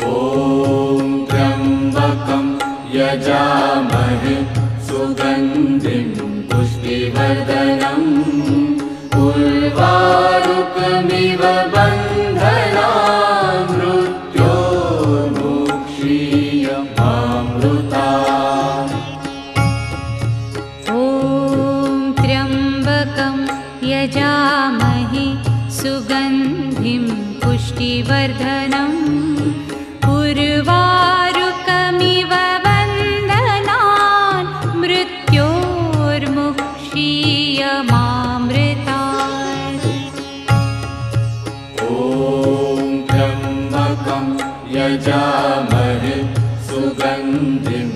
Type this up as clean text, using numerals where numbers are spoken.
ॐ त्र्यम्बकं यजामहे सुगन्धिं पुष्टिवर्धनम् उर्वारुकमिव बन्धनान् मृत्योर्मुक्षीयमामृतात्। ॐ त्र्यम्बकं यजामहे सुगन्धिं पुष्टिवर्धनम् उर्वारुकमिव बन्धनान् मृत्योर्मुक्षीयमामृतात्। ॐ त्र्यम्बकं यजामहे सुगन्धिं